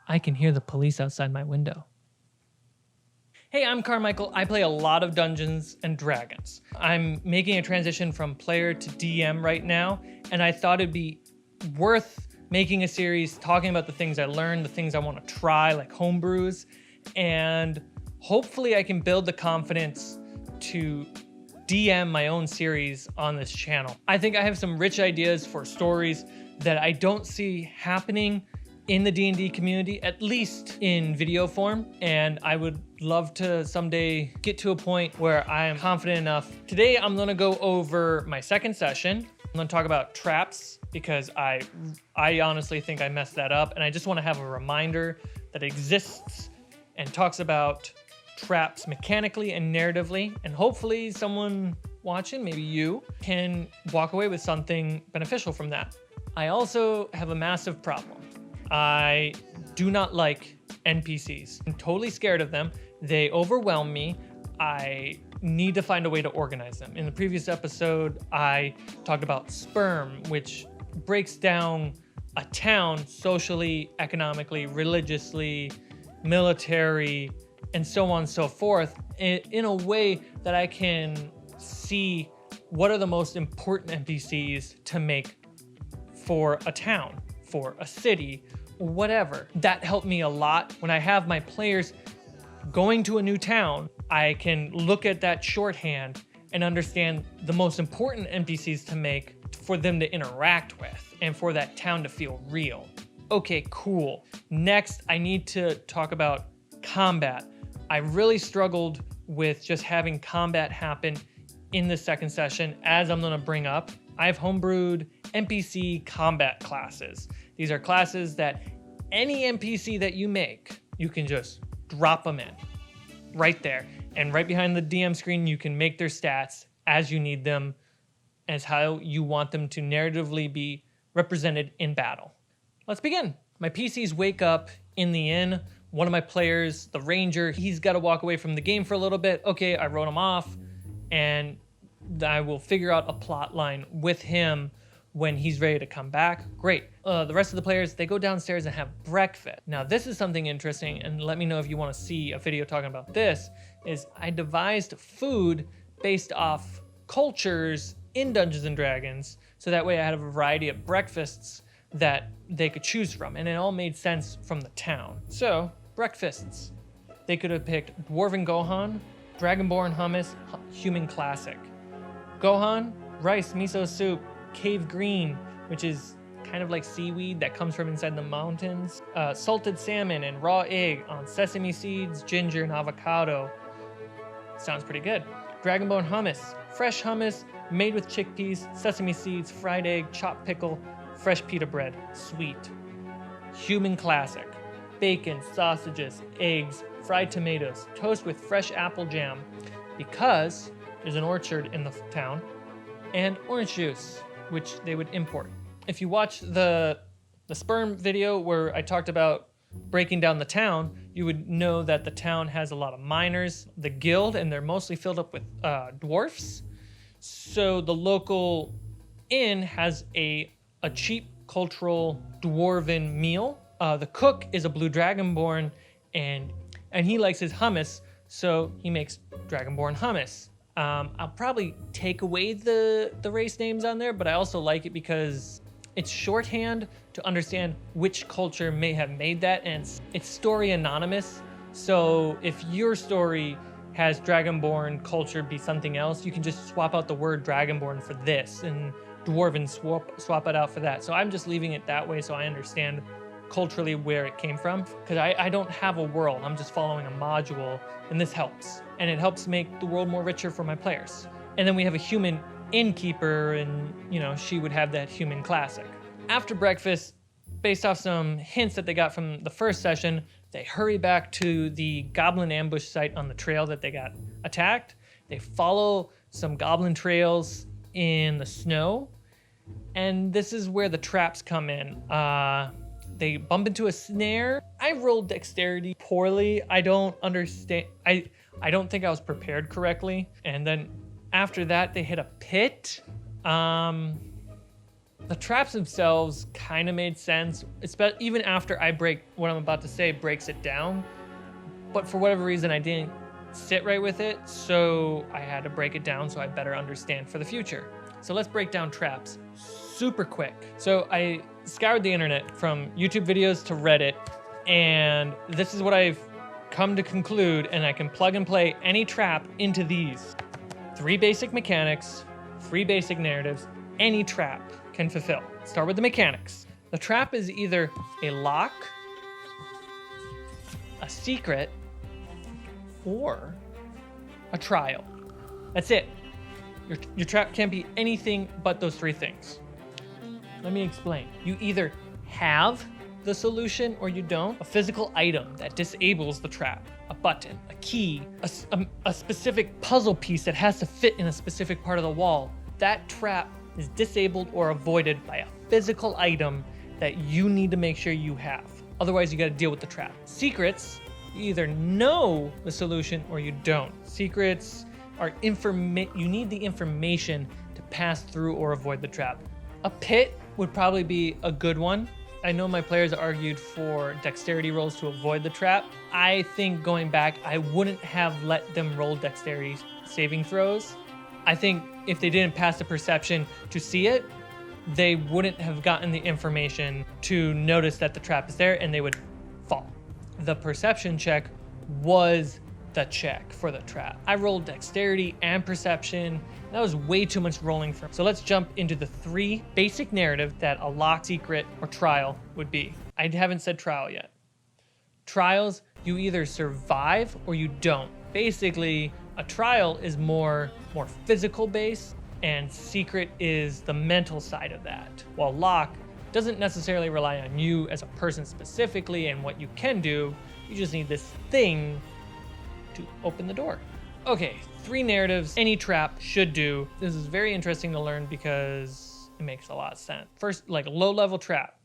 I can hear the police outside my window. Hey, I'm Carmichael. I play a lot of Dungeons and Dragons. I'm making a transition from player to DM right now, and I thought it'd be worth making a series talking about the things I learned, the things I want to try, like homebrews, and hopefully I can build the confidence to DM my own series on this channel. I think I have some rich ideas for stories that I don't see happening in the D&D community, at least in video form, and I would love to someday get to a point where I am confident enough. Today I'm gonna go over my second session. I'm gonna talk about traps because I honestly think I messed that up, and I just wanna have a reminder that exists and talks about traps mechanically and narratively, and hopefully someone watching, maybe you, can walk away with something beneficial from that. I also have a massive problem. I do not like NPCs. I'm totally scared of them. They overwhelm me. I need to find a way to organize them. In the previous episode, I talked about Sperm, which breaks down a town socially, economically, religiously, military, and so on and so forth, in a way that I can see what are the most important NPCs to make for a town, for a city, whatever. That helped me a lot. When I have my players going to a new town, I can look at that shorthand and understand the most important NPCs to make for them to interact with and for that town to feel real. Okay, cool. Next, I need to talk about combat. I really struggled with just having combat happen in the second session, as I'm gonna bring up. I've homebrewed NPC combat classes. These are classes that any NPC that you make, you can just drop them in right there. And right behind the DM screen, you can make their stats as you need them, as how you want them to narratively be represented in battle. Let's begin. My PCs wake up in the inn. One of my players, the ranger, he's got to walk away from the game for a little bit. Okay, I wrote him off, and I will figure out a plot line with him when he's ready to come back. Great. The rest of the players, they go downstairs and have breakfast. Now, this is something interesting, and let me know if you want to see a video talking about this, is I devised food based off cultures in Dungeons & Dragons, so that way I had a variety of breakfasts that they could choose from, and it all made sense from the town. So, breakfasts. They could have picked Dwarven Gohan, Dragonborn Hummus, Human Classic. Gohan, rice, miso soup, cave green, which is kind of like seaweed that comes from inside the mountains. Salted salmon and raw egg on sesame seeds, ginger, and avocado. Sounds pretty good. Dragonborn Hummus, fresh hummus made with chickpeas, sesame seeds, fried egg, chopped pickle, fresh pita bread, sweet. Human Classic, bacon, sausages, eggs, fried tomatoes, toast with fresh apple jam, because there's an orchard in the town, and orange juice, which they would import. If you watch the Sperm video where I talked about breaking down the town, you would know that the town has a lot of miners, the guild, and they're mostly filled up with dwarfs. So the local inn has a cheap cultural dwarven meal. The cook is a blue dragonborn, and he likes his hummus, so he makes dragonborn hummus. I'll probably take away the race names on there, but I also like it because it's shorthand to understand which culture may have made that, and it's story anonymous. So if your story has dragonborn culture be something else, you can just swap out the word dragonborn for this, and dwarven swap it out for that. So I'm just leaving it that way so I understand culturally where it came from, because I don't have a world. I'm just following a module, and this helps. And it helps make the world more richer for my players. And then we have a human innkeeper, and she would have that human classic. After breakfast, based off some hints that they got from the first session, they hurry back to the goblin ambush site on the trail that they got attacked. They follow some goblin trails in the snow, and this is where the traps come in. They bump into a snare. I rolled dexterity poorly. I don't understand. I don't think I was prepared correctly. And then after that, they hit a pit. The traps themselves kind of made sense, even after what I'm about to say breaks it down. But for whatever reason, I didn't sit right with it, so I had to break it down so I better understand for the future. So let's break down traps super quick. So I scoured the internet from YouTube videos to Reddit, and this is what I've come to conclude, and I can plug and play any trap into these. 3 basic mechanics, 3 basic narratives, any trap can fulfill. Start with the mechanics. The trap is either a lock, a secret, or a trial. That's it. Your trap can't be anything but those 3 things. Let me explain. You either have the solution or you don't. A physical item that disables the trap, a button, a key, a specific puzzle piece that has to fit in a specific part of the wall. That trap is disabled or avoided by a physical item that you need to make sure you have. Otherwise, you got to deal with the trap. Secrets, you either know the solution or you don't. Secrets are you need the information to pass through or avoid the trap. A pit would probably be a good one. I know my players argued for dexterity rolls to avoid the trap. I think going back, I wouldn't have let them roll dexterity saving throws. I think if they didn't pass the perception to see it, they wouldn't have gotten the information to notice that the trap is there, and they would fall. The perception check was the check for the trap. I rolled dexterity and perception. That was way too much rolling for me. So let's jump into the 3 basic narrative that a lock, secret, or trial would be. I haven't said trial yet. Trials, you either survive or you don't. Basically, a trial is more physical based, and secret is the mental side of that. While lock doesn't necessarily rely on you as a person specifically and what you can do. You just need this thing to open the door. Okay, 3 narratives any trap should do. This is very interesting to learn because it makes a lot of sense. First, like low level trap,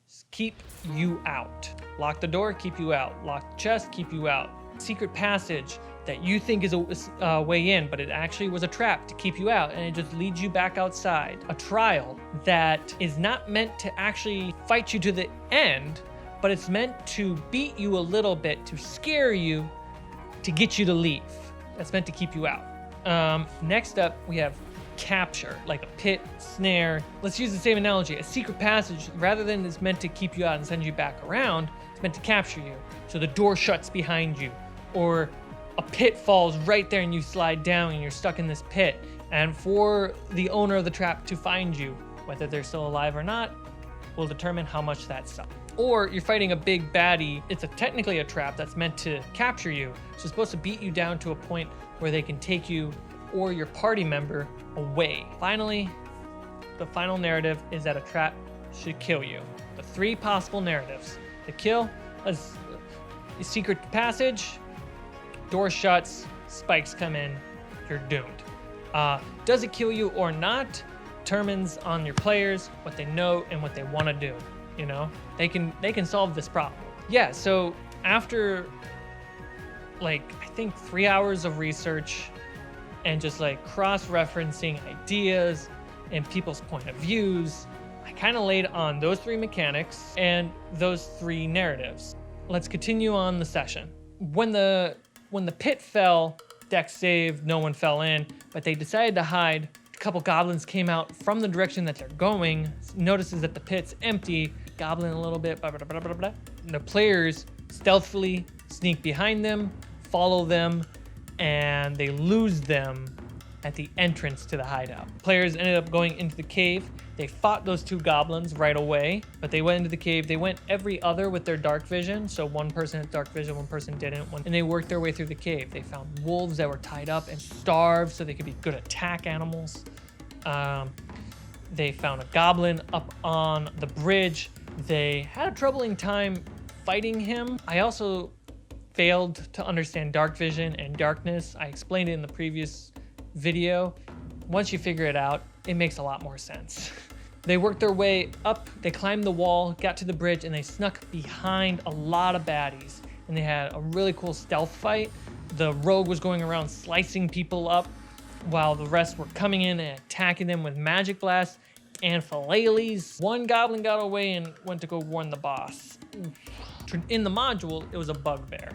just keep you out. Lock the door, keep you out. Lock the chest, keep you out. Secret passage that you think is a way in, but it actually was a trap to keep you out, and it just leads you back outside. A trial that is not meant to actually fight you to the end, but it's meant to beat you a little bit, to scare you, to get you to leave. That's meant to keep you out. Next up, we have capture, like a pit, snare. Let's use the same analogy. A secret passage, rather than it's meant to keep you out and send you back around, it's meant to capture you. So the door shuts behind you, or a pit falls right there and you slide down and you're stuck in this pit. And for the owner of the trap to find you, whether they're still alive or not, will determine how much that sucks. Or you're fighting a big baddie. It's technically a trap that's meant to capture you. So it's supposed to beat you down to a point where they can take you or your party member away. Finally, the final narrative is that a trap should kill you. The 3 possible narratives. The kill is secret passage, door shuts, spikes come in, you're doomed. Does it kill you or not determines on your players, what they know and what they want to do. You know, they can solve this problem. Yeah, so after like I think 3 hours of research and just like cross-referencing ideas and people's point of views, I kind of laid on those 3 mechanics and those 3 narratives. Let's continue on the session. When the pit fell, dex save, no one fell in, but they decided to hide. A couple goblins came out from the direction that they're going, notices that the pit's empty, goblin a little bit, blah, blah, blah, blah, blah. The players stealthily sneak behind them, follow them, and they lose them at the entrance to the hideout. Players ended up going into the cave. They fought those 2 goblins right away, but they went into the cave. They went every other with their dark vision. So one person had dark vision, one person didn't. And they worked their way through the cave. They found wolves that were tied up and starved so they could be good attack animals. They found a goblin up on the bridge. They had a troubling time fighting him. I also failed to understand dark vision and darkness. I explained it in the previous video. Once you figure it out, it makes a lot more sense. They worked their way up, they climbed the wall, got to the bridge, and they snuck behind a lot of baddies. And they had a really cool stealth fight. The rogue was going around slicing people up while the rest were coming in and attacking them with magic blasts and philales. One goblin got away and went to go warn the boss. In the module, it was a bugbear.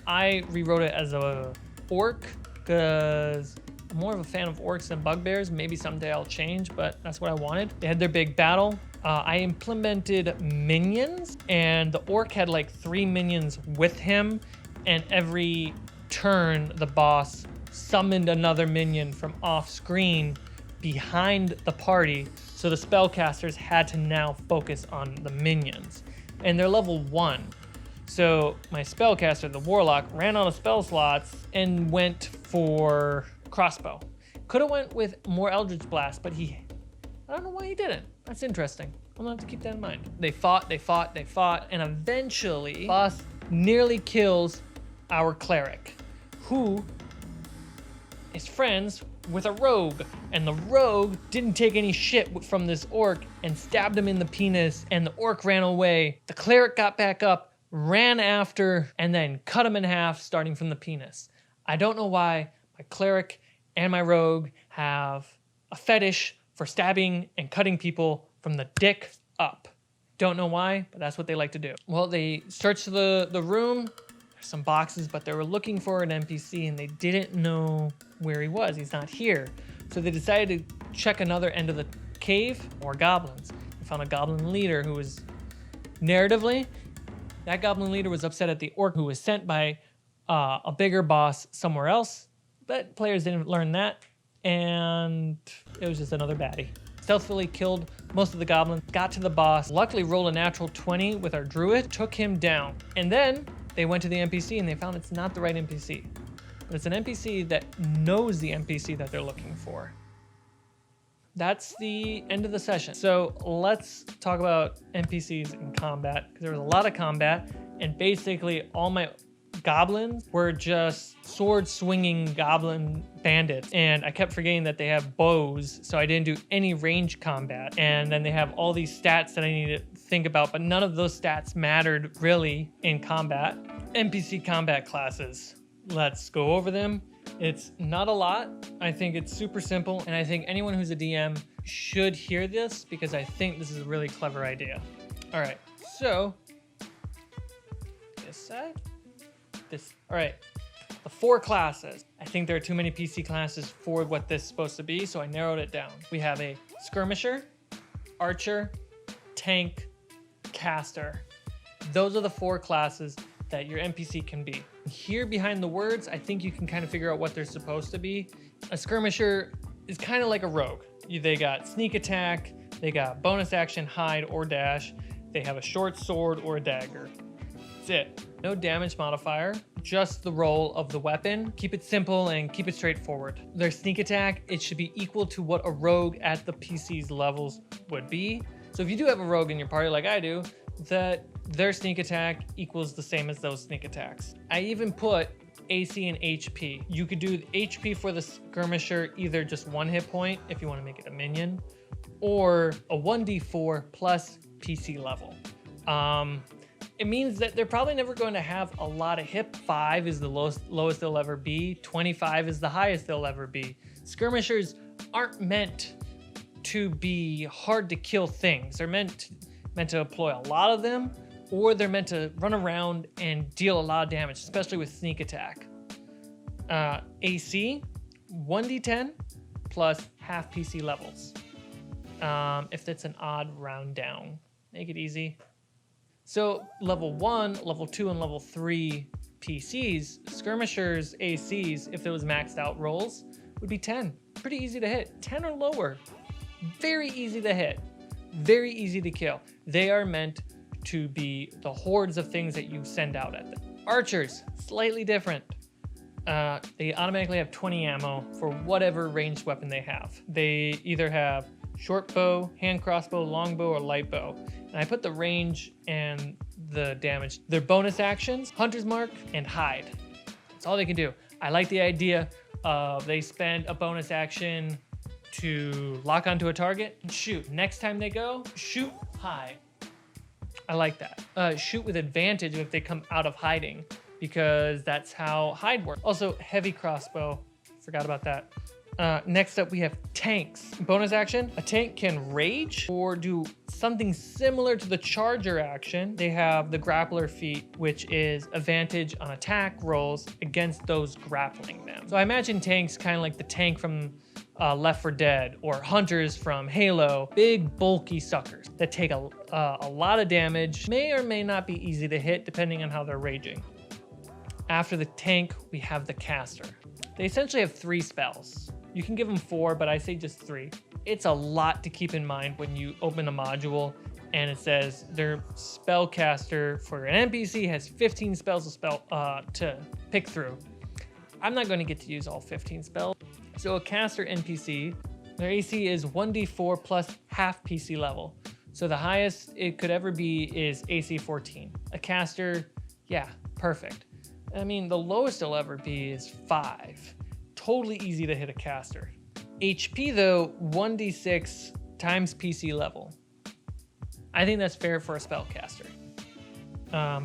I rewrote it as a orc because I'm more of a fan of orcs than bugbears. Maybe someday I'll change, but that's what I wanted. They had their big battle. I implemented minions, and the orc had like 3 minions with him, and every turn the boss summoned another minion from off screen behind the party, so the spellcasters had to now focus on the minions. And they're level 1. So my spellcaster, the warlock, ran out of spell slots and went for crossbow. Could have went with more Eldritch Blast, but I don't know why he didn't. That's interesting. I'm gonna have to keep that in mind. They fought, and eventually, boss nearly kills our cleric, who is friends with a rogue, and the rogue didn't take any shit from this orc and stabbed him in the penis, and the orc ran away. The cleric got back up, ran after, and then cut him in half, starting from the penis. I don't know why my cleric and my rogue have a fetish for stabbing and cutting people from the dick up. Don't know why, but that's what they like to do. Well, they searched the room. There's some boxes, but they were looking for an NPC and they didn't know where he was. He's not here. So they decided to check another end of the cave, or goblins. They found a goblin leader who was, narratively, that goblin leader was upset at the orc who was sent by a bigger boss somewhere else, but players didn't learn that, and it was just another baddie. Stealthily killed most of the goblins, got to the boss, luckily rolled a natural 20 with our druid, took him down. And then they went to the NPC and they found it's not the right NPC. But it's an NPC that knows the NPC that they're looking for. That's the end of the session. So let's talk about NPCs in combat, because there was a lot of combat, and basically all my goblins were just sword-swinging goblin bandits, and I kept forgetting that they have bows, so I didn't do any range combat. And then they have all these stats that I need to think about, but none of those stats mattered really in combat. NPC combat classes. Let's go over them. It's not a lot. I think it's super simple, and I think anyone who's a DM should hear this because I think this is a really clever idea. All right, so this side. All right, the 4 classes. I think there are too many PC classes for what this is supposed to be, so I narrowed it down. We have a skirmisher, archer, tank, caster. Those are the 4 classes that your NPC can be. Here behind the words, I think you can kind of figure out what they're supposed to be. A skirmisher is kind of like a rogue. They got sneak attack, they got bonus action, hide or dash, they have a short sword or a dagger. That's it. No damage modifier, just the roll of the weapon. Keep it simple and keep it straightforward. Their sneak attack, it should be equal to what a rogue at the PC's levels would be. So if you do have a rogue in your party like I do, that their sneak attack equals the same as those sneak attacks. I even put AC and HP. You could do HP for the skirmisher, either just 1 hit point if you want to make it a minion, or a 1d4 plus PC level. It means that they're probably never going to have a lot of hit. 5 is the lowest they'll ever be. 25 is the highest they'll ever be. Skirmishers aren't meant to be hard to kill things. They're meant to employ a lot of them, or they're meant to run around and deal a lot of damage, especially with sneak attack. AC, 1d10 plus half PC levels. If that's an odd round down, make it easy. So level 1, level 2, and level 3 PCs, skirmishers, ACs, if it was maxed out rolls, would be 10. Pretty easy to hit. 10 or lower. Very easy to hit. Very easy to kill. They are meant to be the hordes of things that you send out at them. Archers, slightly different. They automatically have 20 ammo for whatever ranged weapon they have. They either have short bow, hand crossbow, longbow, or light bow. And I put the range and the damage. Their bonus actions, Hunter's Mark and Hide. That's all they can do. I like the idea of they spend a bonus action to lock onto a target and shoot. Next time they go, shoot, hide. I like that. Shoot with advantage if they come out of hiding, because that's how hide works. Also, heavy crossbow. Forgot about that. Next up, we have tanks. Bonus action, a tank can rage or do something similar to the charger action. They have the grappler feat, which is advantage on attack rolls against those grappling them. So I imagine tanks kind of like the tank from Left 4 Dead or hunters from Halo. Big, bulky suckers that take a lot of damage, may or may not be easy to hit depending on how they're raging. After the tank, we have the caster. They essentially have 3 spells. You can give them 4, but I say just 3. It's a lot to keep in mind when you open a module and it says their spellcaster for an NPC has 15 spells to pick through. I'm not going to get to use all 15 spells. So a caster NPC, their AC is 1d4 plus half PC level. So the highest it could ever be is AC 14. A caster, yeah, perfect. I mean, the lowest it'll ever be is 5. Totally easy to hit a caster. HP though, 1d6 times PC level. I think that's fair for a spellcaster.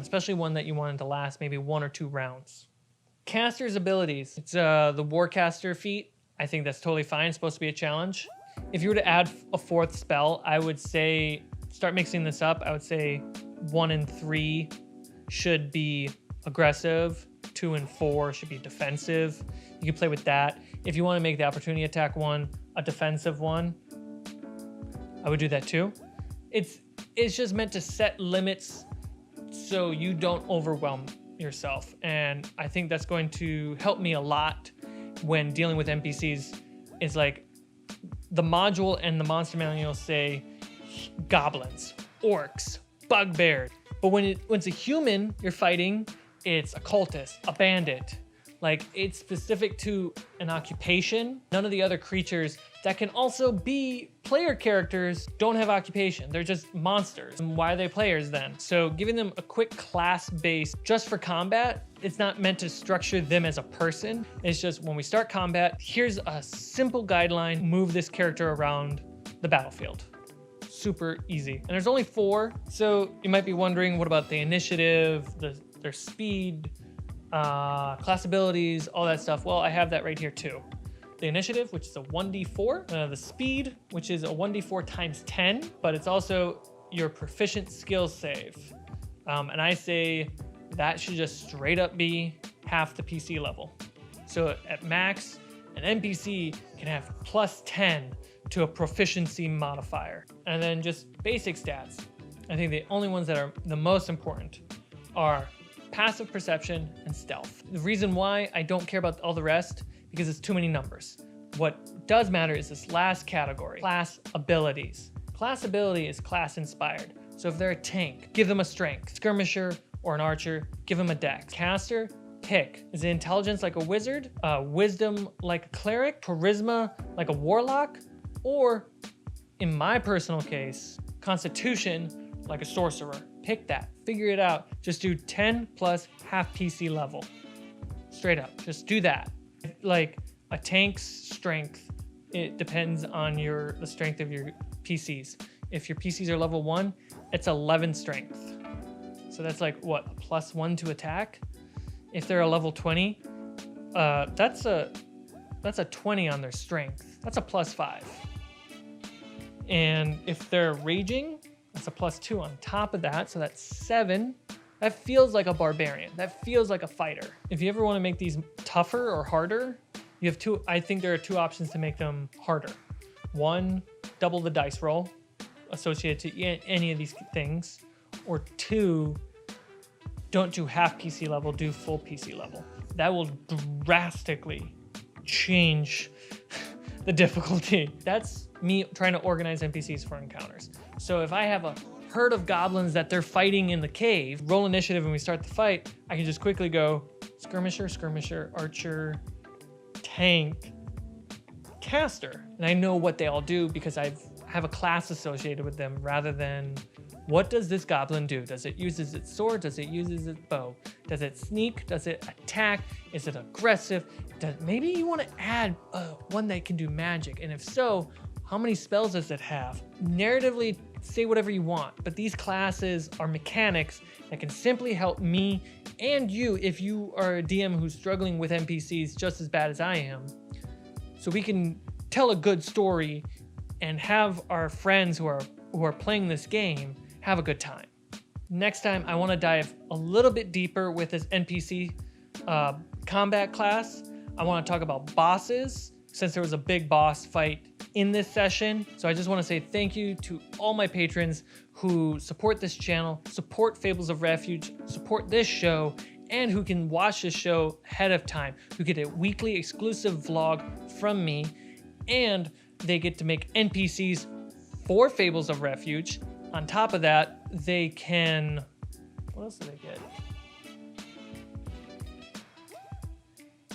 Especially one that you wanted to last maybe 1 or 2 rounds. Caster's abilities. It's the Warcaster feat. I think that's totally fine. It's supposed to be a challenge. If you were to add a 4th spell, I would say, start mixing this up. I would say 1 and 3 should be aggressive. 2 and 4 should be defensive. You can play with that. If you want to make the opportunity attack one a defensive one, I would do that too. It's just meant to set limits so you don't overwhelm yourself. And I think that's going to help me a lot when dealing with NPCs. Is like the module and the monster manual say goblins, orcs, bugbears. But when it's a human you're fighting, it's a cultist, a bandit. Like, it's specific to an occupation. None of the other creatures that can also be player characters don't have occupation. They're just monsters. And why are they players then? So giving them a quick class base just for combat, it's not meant to structure them as a person. It's just when we start combat, here's a simple guideline, move this character around the battlefield. Super easy. And there's only 4. So you might be wondering, what about the initiative, their speed, class abilities, all that stuff? Well, I have that right here too. The initiative, which is a 1d4, the speed, which is a 1d4 times 10, but it's also your proficient skill save. And I say that should just straight up be half the PC level. So at max, an NPC can have plus 10 to a proficiency modifier. And then just basic stats. I think the only ones that are the most important are passive perception and stealth. The reason why I don't care about all the rest, because it's too many numbers. What does matter is this last category, class abilities. Class ability is class inspired. So if they're a tank, give them a strength. Skirmisher or an archer, give them a dex. Caster, pick. Is it intelligence like a wizard? Wisdom like a cleric? Charisma like a warlock? Or, in my personal case, constitution like a sorcerer. Pick that, figure it out. Just do 10 plus half PC level. Straight up, just do that. Like a tank's strength, it depends on the strength of your PCs. If your PCs are level 1, it's 11 strength. So that's like what, a +1 to attack? If they're a level 20, that's a 20 on their strength. That's a +5. And if they're raging, that's a +2 on top of that, so that's 7. That feels like a barbarian. That feels like a fighter. If you ever want to make these tougher or harder, you have two. I think there are 2 options to make them harder. 1, double the dice roll associated to any of these things. Or 2, don't do half PC level, do full PC level. That will drastically change the difficulty. That's me trying to organize NPCs for encounters. So if I have a herd of goblins that they're fighting in the cave, roll initiative and we start the fight, I can just quickly go skirmisher, skirmisher, archer, tank, caster. And I know what they all do because I have a class associated with them rather than what does this goblin do? Does it use its sword? Does it use its bow? Does it sneak? Does it attack? Is it aggressive? Maybe you want to add one that can do magic. And if so, how many spells does it have? Narratively, say whatever you want, but these classes are mechanics that can simply help me and you if you are a DM who's struggling with NPCs just as bad as I am. so we can tell a good story and have our friends who are playing this game have a good time. Next time, I want to dive a little bit deeper with this NPC combat class. I want to talk about bosses, since there was a big boss fight in this session. So I just want to say thank you to all my patrons who support this channel, support Fables of Refuge, support this show, and who can watch this show ahead of time, who get a weekly exclusive vlog from me, and they get to make NPCs for Fables of Refuge. On top of that, they can, what else do they get?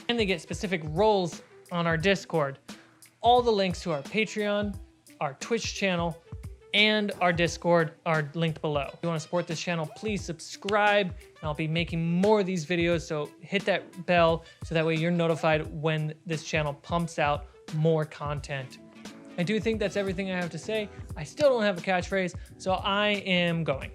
And they get specific roles on our Discord. All the links to our Patreon, our Twitch channel, and our Discord are linked below. If you want to support this channel, please subscribe. And I'll be making more of these videos, so hit that bell so that way you're notified when this channel pumps out more content. I do think that's everything I have to say. I still don't have a catchphrase, so I am going.